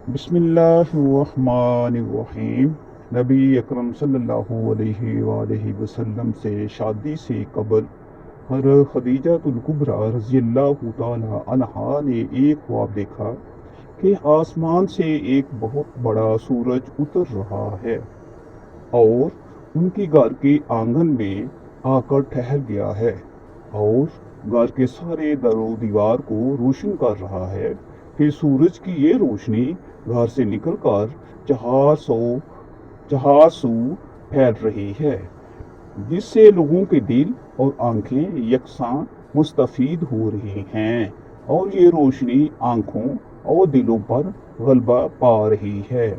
बिस्मिल्लाहिर्रहमानिर्रहीम। नबी अकरम सल्लल्लाहु अलैहि वालैहि वसल्लम से शादी से कबल हज़रत खदीजातुल कुबरा रज़ियल्लाहु ताला अन्हा ने एक ख्वाब देखा कि आसमान से एक बहुत बड़ा सूरज उतर रहा है और उनके घर के आंगन में आकर ठहर गया है और घर के सारे दरो दीवार को रोशन कर रहा है। फिर सूरज की ये रोशनी घर से निकलकर जहां सू फैल रही है, जिससे लोगों के दिल और आंखें यकसां मुस्तफीद हो रही हैं और ये रोशनी आंखों और दिलों पर गलबा पा रही है।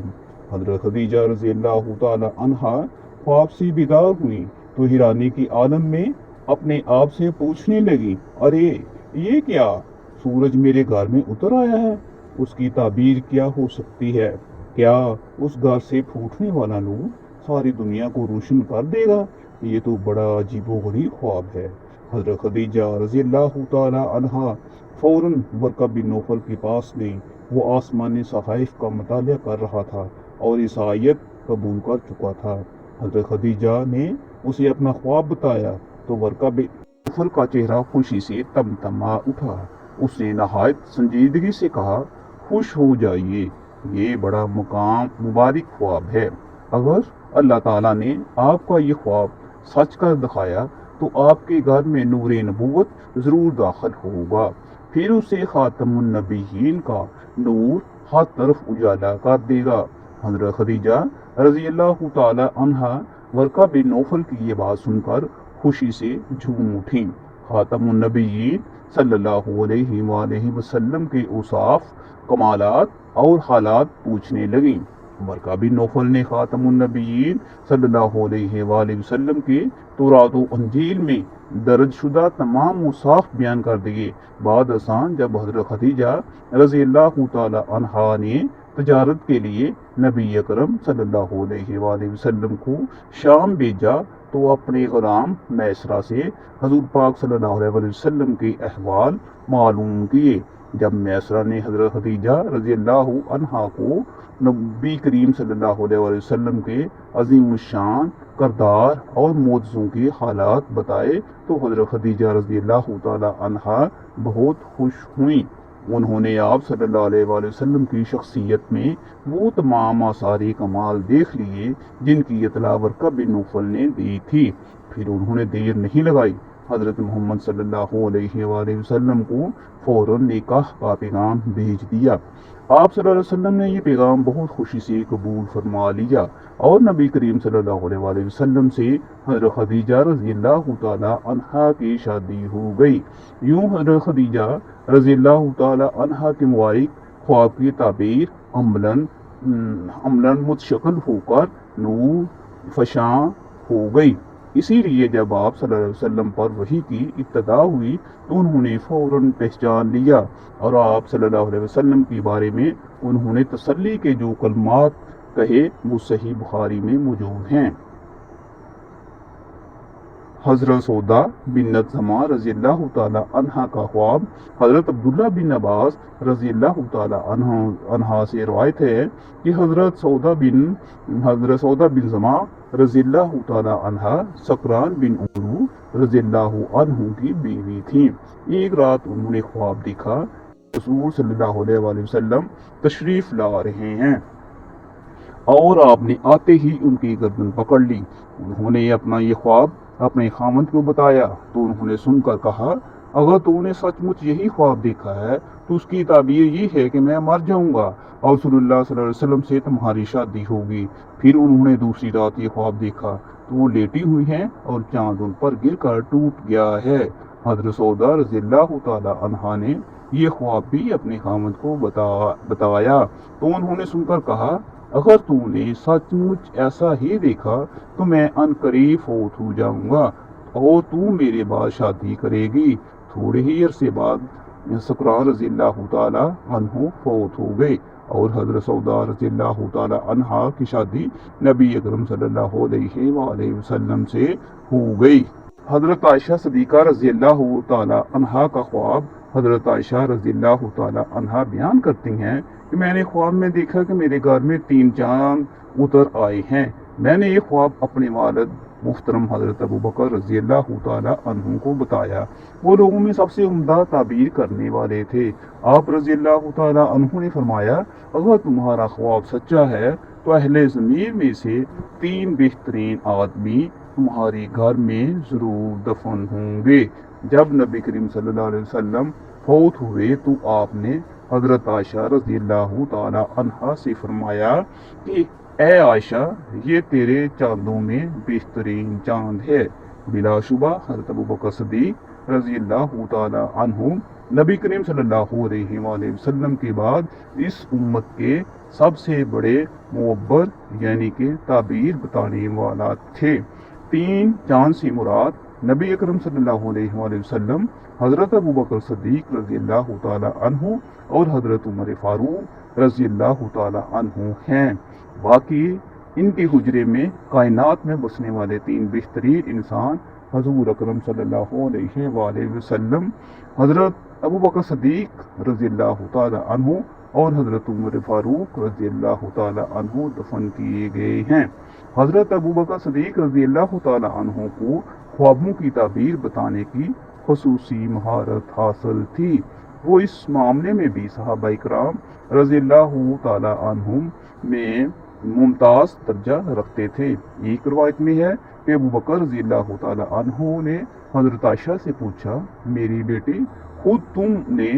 हजरत खदीजा रज़ी अल्लाह ताला अन्हा ख्वाब से बेदार हुई तो हिरानी की आलम में अपने आप से पूछने लगी, अरे ये क्या, सूरज मेरे घर में उतर आया है, उसकी ताबीर क्या हो सकती है? क्या उस घर से फूटने वाला नूर सारी दुनिया को रोशन कर देगा? ये तो बड़ा अजीबोगरीब ख्वाब है। हजरत खदीजा रज़ी अल्लाह ताला अन्हा फौरन वर्का बिन नौफल के पास गई। वो आसमानी सहाइफ का मुतालिया कर रहा था और इस आयत कबूल कर चुका था। हजरत खदीजा ने उसे अपना ख्वाब बताया तो वर्का बिन नौफल का चेहरा खुशी से तमतमा उठा। उसने नहायत संजीदगी से कहा, खुश हो जाइए, ये बड़ा मुबारक ख्वाब है। अगर अल्लाह ताला ने आपका ये ख्वाब सच कर दिखाया तो आपके घर में नूरे नबूवत जरूर दाखिल होगा, फिर उसे खातमुन नबीयीन का नूर हर तरफ उजाला कर देगा। हज़रत खदीजा रज़ी अल्लाह ताला अन्हा वर्का बिन नौफल की ये बात सुनकर खुशी से झूम उठी। खातमुन नबीयीन सल्लल्लाहु अलैहि वसल्लम के औसाफ, कमालात और हालात पूछने लगी। वर्का बिन नौफल ने खातमुन नबीयीन सल्लल्लाहु अलैहि वसल्लम के तौरात व अंजील में दर्ज शुदा तमाम औसाफ बयान कर दिए। बाद असान जब हज़रत खदीजा रज़ी अल्लाह ताला अन्हा ने तजारत के लिए नबी अकरम सल्लल्लाहु अलैहि वसल्लम को शाम भेजा तो अपने गुलाम मैसरा से हजूर पाक सल्लल्लाहु अलैहि वसल्लम के अहवाल मालूम किए। जब मैसरा ने हजरत खदीजा रज़ी अल्लाह अन्हा को नबी करीम सल्लल्लाहु अलैहि वसल्लम के अजीम शान करदार और मौजज़ों के हालात बताए तो हजरत खदीजा रज़ी अल्लाह ताला अन्हा बहुत खुश हुई। उन्होंने आप सल्लल्लाहु अलैहि वसल्लम की शख्सियत में वो तमाम आसारी कमाल देख लिए जिनकी इतला वर्का बिन नौफल ने दी थी। फिर उन्होंने देर नहीं लगाई, हज़रत मोहम्मद सल्लल्लाहु अलैहि वसल्लम को फौरन निकाह का पैगाम भेज दिया। आप सल्लल्लाहु अलैहि वसल्लम ने ये पैगाम बहुत खुशी से कबूल फरमा लिया और नबी करीम सल्लल्लाहु अलैहि वसल्लम से हज़रत खदीजा रज़ी अल्लाह ताला अन्हा की शादी हो गई। यूं हज़रत खदीजा रज़ी अल्लाह ताला अन्हा के मुबारक ख्वाब की ताबीर अमलन मुतशक्किल होकर नूर फशां हो गई। इसीलिए जब आप सल्लल्लाहु अलैहि वसल्लम पर वही की इब्तिदा हुई तो उन्होंने फौरन पहचान लिया और आप सल्लल्लाहु अलैहि वसल्लम के बारे में उन्होंने तसल्ली के जो कलमात कहे वो सही बुखारी में मौजूद हैं। हज़रत सौदा बिन ज़मा रज़ी अल्लाह ताला अन्हा का ख्वाब हज़रत अब्दुल्ला बिन अब्बास रज़ी अल्लाह ताला अन्हा से रवायत है कि हज़रत सौदा बिन ज़मा रज़ी अल्लाह ताला अन्हा सकरान बिन उमरू रज़ी अल्लाह अन्हु की बीवी थी। एक रात उन्होंने ख्वाब देखा रसूल सल्लल्लाहु अलैहि वसल्लम तशरीफ ला रहे हैं और आपने आते ही उनकी गर्दन पकड़ ली। उन्होंने अपना ये ख्वाब अपने खामद को बताया तो उन्होंने सुनकर कहा, अगर तूने सचमुच यही ख्वाब देखा है तो उसकी ताबीर ये है कि मैं मर जाऊंगा और रसूलुल्लाह सल्लल्लाहु अलैहि वसल्लम से तुम्हारी शादी होगी। फिर उन्होंने दूसरी रात ये ख्वाब देखा तो वो लेटी हुई हैं और चांद उन पर गिर कर टूट गया है। हज़रत सौदा रज़ी अल्लाह ताला अन्हा ने ये ख्वाब भी अपने खामद को बताया तो उन्होंने सुनकर कहा, अगर तूने सचमुच ऐसा ही देखा तो मैं अनकरीब फौत हो जाऊंगा और तू मेरे बाद शादी करेगी। थोड़े ही अरसे बाद सकरान रज़ी अल्लाह ताला अन्हु फौत हो गए और हज़रत सौदा रज़ी अल्लाह ताला अन्हा की शादी नबी अकरम सल्लल्लाहु अलैहि वसल्लम से हो गई। हज़रत आयशा सदीक़ा रज़ी अल्लाह ताला अन्हा का ख्वाब حضرت عائشہ رضی اللہ تعالی عنہا بیان کرتی ہیں کہ میں نے خواب میں دیکھا کہ میرے گھر میں 3 چاند اتر آئے ہیں۔ میں نے یہ خواب اپنے والد محترم حضرت ابوبکر رضی اللہ تعالی عنہ کو بتایا۔ وہ لوگوں میں سب سے عمدہ تعبیر کرنے والے تھے۔ آپ رضی اللہ تعالی عنہ نے فرمایا، اگر تمہارا خواب سچا ہے تو اہل زمین میں سے 3 بہترین آدمی تمہارے گھر میں ضرور دفن ہوں گے۔ جب نبی کریم صلی اللہ علیہ وسلم فوت ہوئے تو آپ نے حضرت عائشہ رضی اللہ تعالی عنہا سے فرمایا کہ اے عائشہ، یہ تیرے چاندوں میں بہترین چاند ہے۔ بلا شبہ حضرت ابوبکر صدیق رضی اللہ تعالی عنہ نبی کریم صلی اللہ علیہ وآلہ وسلم کے بعد اس امت کے سب سے بڑے معبر یعنی کہ تعبیر بتانے والا تھے۔ 3 چاند سے مراد نبی اکرم صلی اللہ علیہ وآلہ وسلم، حضرت ابوبکر صدیق رضی اللہ تعالی عنہ اور حضرت عمر فاروق رضی اللہ تعالی عنہ ہیں۔ باقی ان کے حجرے میں کائنات میں بسنے والے 3 بہترین انسان حضور اکرم صلی اللہ علیہ وآلہ وسلم، حضرت ابوبکر صدیق رضی اللہ تعالی عنہ اور حضرت عمر فاروق رضی اللہ تعالی عنہ دفن کیے گئے ہیں۔ حضرت ابوبکر صدیق رضی اللہ تعالی عنہ کو خوابوں کی تعبیر بتانے کی خصوصی مہارت حاصل تھی۔ وہ اس معاملے میں بھی صحابہ کرام رضی اللہ تعالی عنہم میں ممتاز درجہ رکھتے تھے۔ ایک روایت میں ہے کہ ابوبکر رضی اللہ تعالی عنہ نے حضرت عائشہ سے پوچھا، میری بیٹی، خود تم نے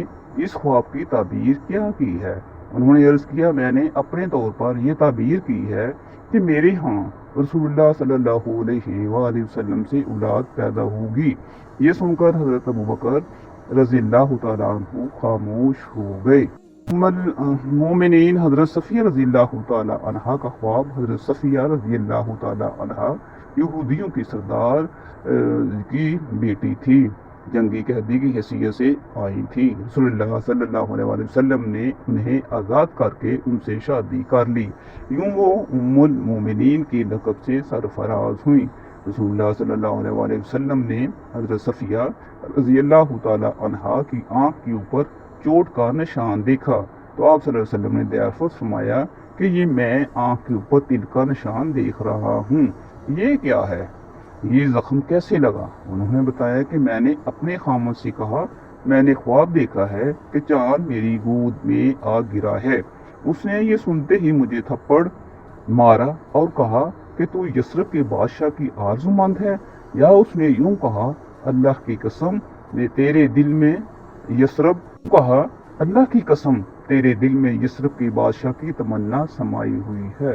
اس خواب کی تعبیر کیا کی ہے؟ انہوں نے عرض کیا، میں نے اپنے طور پر یہ تعبیر کی ہے کہ میرے ہاں رسول اللہ صلی اللہ علیہ وآلہ وسلم سے اولاد پیدا ہوگی۔ یہ سن کر حضرت ابوبکر رضی اللہ تعالی عنہ خاموش ہو گئے۔ مومنین حضرت صفیہ رضی اللہ تعالی عنہا کا خواب۔ حضرت صفیہ رضی اللہ تعالی عنہا یہودیوں کی سردار کی بیٹی تھی، جنگی قیدی کی حیثیت سے آئی تھی۔ رسول اللہ صلی اللہ علیہ وسلم نے انہیں آزاد کر کے ان سے شادی کر لی۔ یوں وہ ام المومنین کے لقب سے سرفراز ہوئیں۔ رسول اللہ صلی اللہ علیہ وسلم نے حضرت صفیہ رضی اللہ تعالی عنہا کی آنکھ کے اوپر چوٹ کا نشان دیکھا تو آپ صلی اللہ علیہ وسلم نے دریافت فرمایا کہ یہ میں آنکھ کے اوپر تل کا نشان دیکھ رہا ہوں، یہ کیا ہے؟ یہ زخم کیسے لگا؟ انہوں نے بتایا کہ میں نے اپنے خامد سے کہا، میں نے خواب دیکھا ہے کہ چاند میری گود میں آ گرا ہے۔ اس نے یہ سنتے ہی مجھے تھپڑ مارا اور کہا کہ تو یثرب کے بادشاہ کی آرزو مند ہے، یا اس نے یوں کہا، اللہ کی قسم تیرے دل میں یثرب کی بادشاہ کی تمنا سمائی ہوئی ہے۔